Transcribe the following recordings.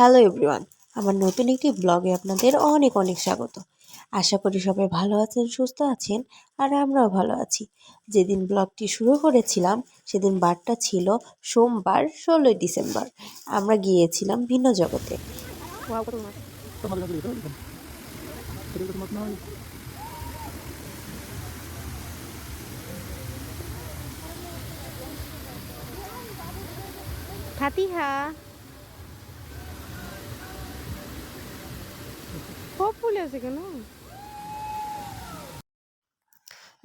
Hello everyone, আমার নতুন একটি ব্লগে আপনাদের অনেক অনেক স্বাগত। আশা করি সবাই ভালো আছেন, সুস্থ আছেন, আর আমরাও ভালো আছি। যেদিন ব্লগটি শুরু করেছিলাম সেদিন বারটা ছিল সোমবার 16ই ডিসেম্বর। আমরা গিয়েছিলাম ভিন্ন জগতে। ফাতিহা সব ফুল আছে কেন?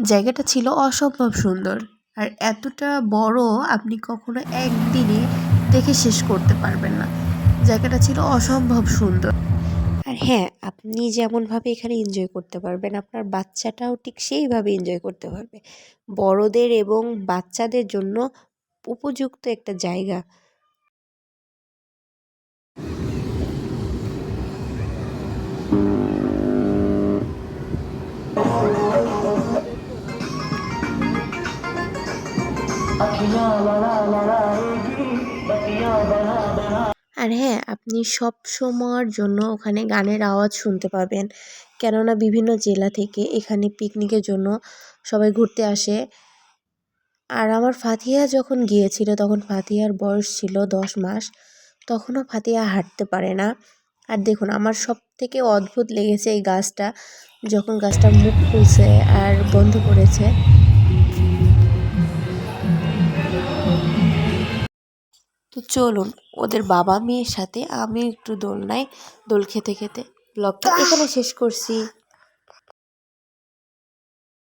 জায়গাটা ছিল অসম্ভব সুন্দর, আর এতটা বড় আপনি কখনো একদিনে দেখে শেষ করতে পারবেন না। জায়গাটা ছিল অসম্ভব সুন্দর। আর হ্যাঁ, আপনি যেমনভাবে এখানে এনজয় করতে পারবেন, আপনার বাচ্চাটাও ঠিক সেইভাবে এনজয় করতে পারবে। বড়দের এবং বাচ্চাদের জন্য উপযুক্ত একটা জায়গা। আর হ্যাঁ, আপনি সব সময়ের জন্য ওখানে গানের আওয়াজ শুনতে পাবেন, কেননা বিভিন্ন জেলা থেকে এখানে পিকনিকের জন্য সবাই ঘুরতে আসে। আর আমার ফাতিহা যখন গিয়েছিল তখন ফাতিহার বয়স ছিল 10 মাস। তখনও ফাতিহা হাঁটতে পারে না। আর দেখুন, আমার সব থেকে অদ্ভুত লেগেছে এই গাছটা, যখন গাছটা মুখ খুলছে আর বন্ধ করেছে। তো চলুন, ওদের বাবা মেয়ের সাথে আমি একটু দোলনায় দোল খেতে খেতে ব্লগটা এখানে শেষ করছি।